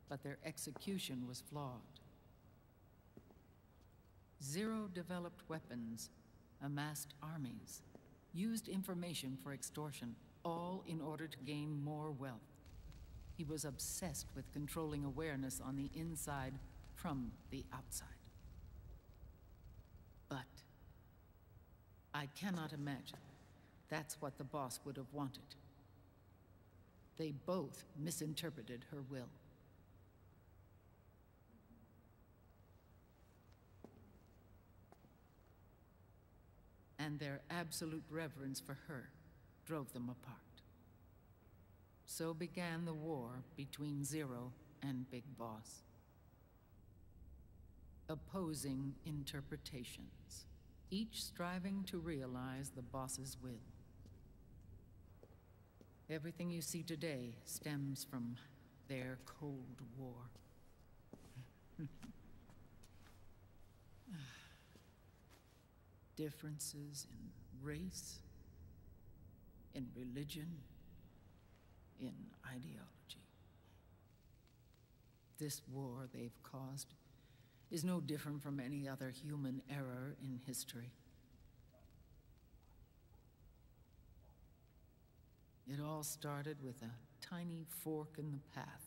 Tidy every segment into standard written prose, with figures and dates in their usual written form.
but their execution was flawed. Zero developed weapons, amassed armies, used information for extortion, all in order to gain more wealth. He was obsessed with controlling awareness on the inside from the outside. But I cannot imagine that's what the boss would have wanted. They both misinterpreted her will. And their absolute reverence for her drove them apart. So began the war between Zero and Big Boss. Opposing interpretations, each striving to realize the boss's will. Everything you see today stems from their Cold War. Differences in race, in religion, in ideology. This war they've caused is no different from any other human error in history. It all started with a tiny fork in the path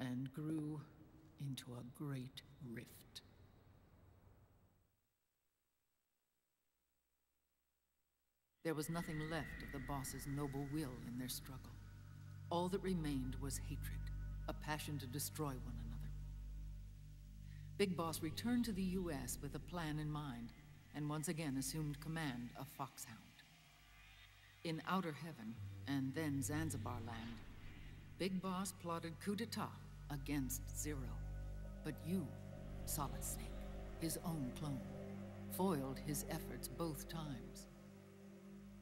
and grew into a great rift. There was nothing left of the boss's noble will in their struggle. All that remained was hatred, a passion to destroy one another. Big Boss returned to the US with a plan in mind, and once again assumed command of Foxhound. In Outer Heaven, and then Zanzibar Land, Big Boss plotted coup d'etat against Zero. But you, Solid Snake, his own clone, foiled his efforts both times.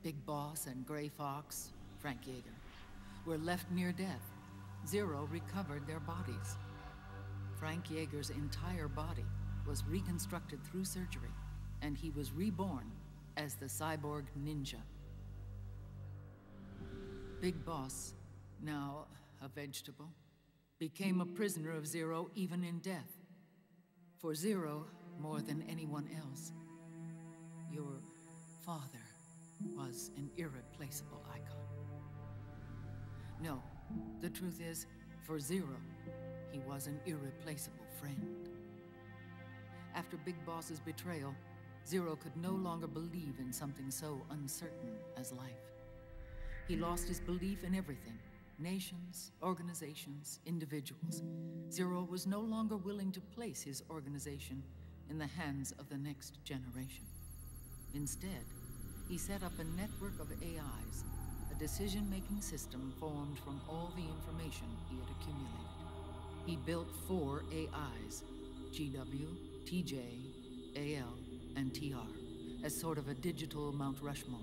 Big Boss and Gray Fox, Frank Yeager, were left near death. Zero recovered their bodies. Frank Yeager's entire body was reconstructed through surgery, and he was reborn as the cyborg ninja. Big Boss, now a vegetable, became a prisoner of Zero even in death. For Zero, more than anyone else, your father was an irreplaceable icon. No, the truth is, for Zero, he was an irreplaceable friend. After Big Boss's betrayal, Zero could no longer believe in something so uncertain as life. He lost his belief in everything. Nations, organizations, individuals. Zero was no longer willing to place his organization in the hands of the next generation. Instead, he set up a network of AIs, a decision-making system formed from all the information he had accumulated. He built 4 AIs, GW, TJ, AL, and TR, as sort of a digital Mount Rushmore,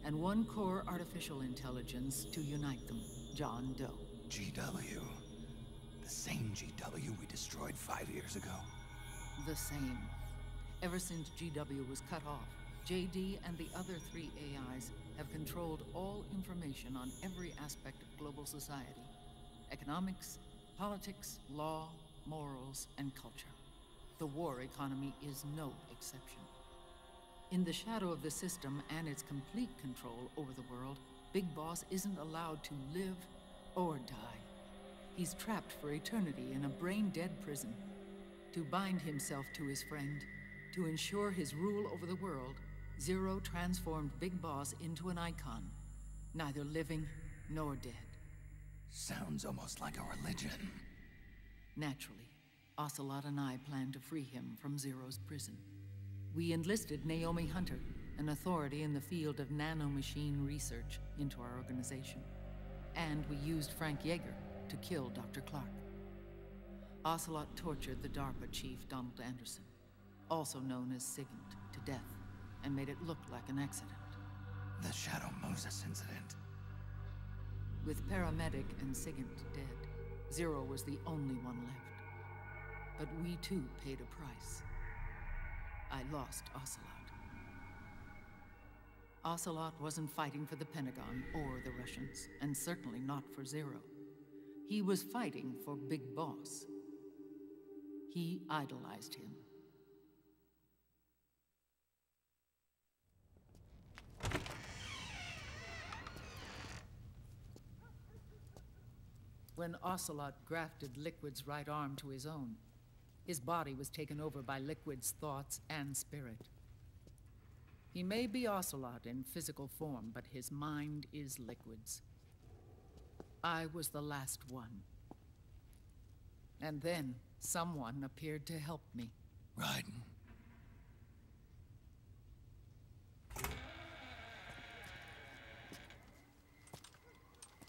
and 1 core artificial intelligence to unite them, John Doe. GW. The same GW we destroyed 5 years ago. The same. Ever since GW was cut off, JD and the other 3 AIs have controlled all information on every aspect of global society. Economics, politics, law, morals, and culture. The war economy is no exception. In the shadow of the system and its complete control over the world, Big Boss isn't allowed to live or die. He's trapped for eternity in a brain-dead prison. To bind himself to his friend, to ensure his rule over the world, Zero transformed Big Boss into an icon, neither living nor dead. Sounds almost like a religion. Naturally, Ocelot and I plan to free him from Zero's prison. We enlisted Naomi Hunter, an authority in the field of nanomachine research, into our organization. And we used Frank Yeager to kill Dr. Clark. Ocelot tortured the DARPA chief, Donald Anderson, also known as Sigint, to death, and made it look like an accident. The Shadow Moses incident. With Paramedic and Sigint dead, Zero was the only one left. But we too paid a price. I lost Ocelot. Ocelot wasn't fighting for the Pentagon or the Russians, and certainly not for Zero. He was fighting for Big Boss. He idolized him. When Ocelot grafted Liquid's right arm to his own, his body was taken over by Liquid's thoughts and spirit. He may be Ocelot in physical form, but his mind is Liquid's. I was the last one. And then someone appeared to help me. Raiden.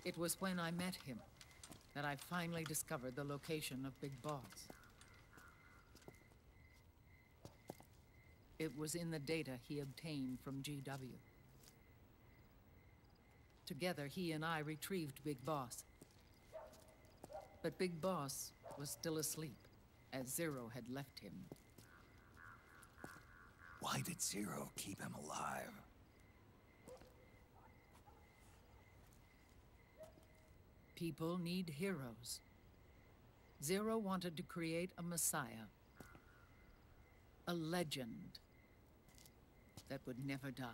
It was when I met him that I finally discovered the location of Big Boss. It was in the data he obtained from GW. Together, he and I retrieved Big Boss. But Big Boss was still asleep, as Zero had left him. Why did Zero keep him alive? People need heroes. Zero wanted to create a messiah. A legend that would never die.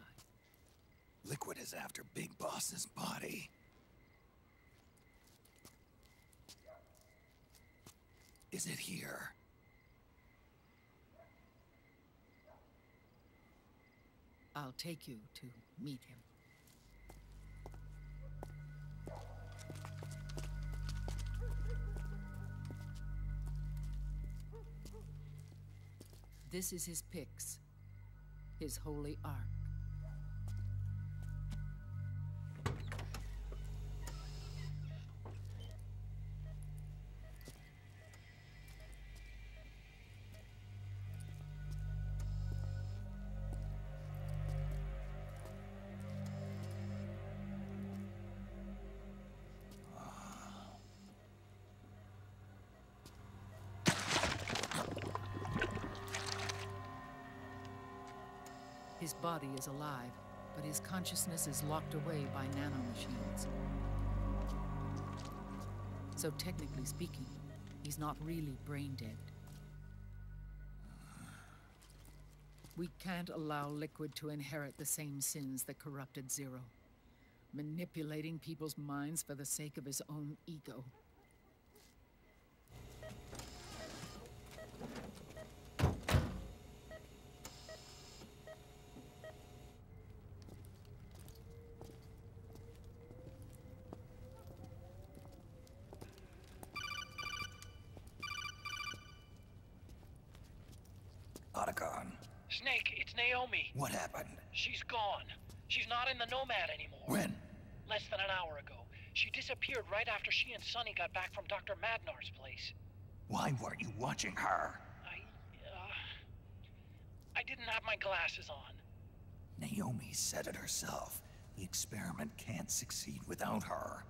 Liquid is after Big Boss's body. Is it here? I'll take you to meet him. This is his pyx, his holy ark. His body is alive, but his consciousness is locked away by nanomachines. So technically speaking, he's not really brain dead. We can't allow Liquid to inherit the same sins that corrupted Zero, manipulating people's minds for the sake of his own ego. Otacon. Snake, it's Naomi. What happened? She's gone. She's not in the Nomad anymore. When? Less than an hour ago. She disappeared right after she and Sonny got back from Dr. Madnar's place. Why weren't you watching her? I didn't have my glasses on. Naomi said it herself. The experiment can't succeed without her.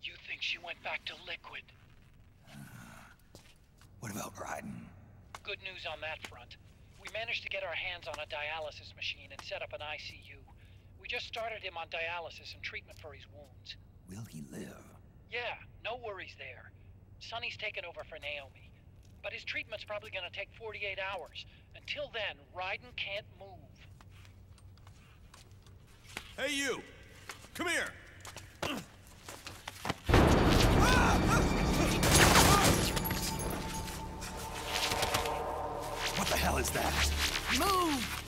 You think she went back to Liquid? What about Raiden? Good news on that front. We managed to get our hands on a dialysis machine and set up an ICU. We just started him on dialysis and treatment for his wounds. Will he live? Yeah, no worries there. Sonny's taken over for Naomi. But his treatment's probably gonna take 48 hours. Until then, Raiden can't move. Hey, you! Come here! What the hell is that? Move!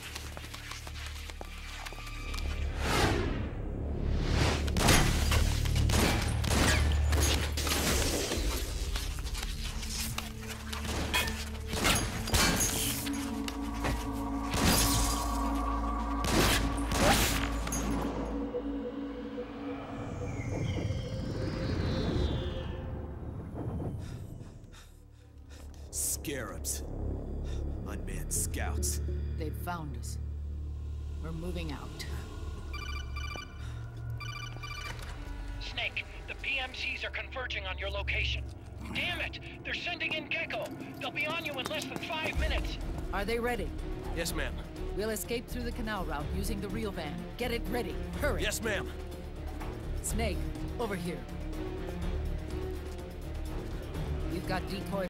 Scarabs. Unmanned scouts. They've found us. We're moving out. Snake, the PMCs are converging on your location. Damn it! They're sending in Gecko! They'll be on you in less than 5 minutes! Are they ready? Yes, ma'am. We'll escape through the canal route using the real van. Get it ready. Hurry. Yes, ma'am. Snake, over here. You've got decoy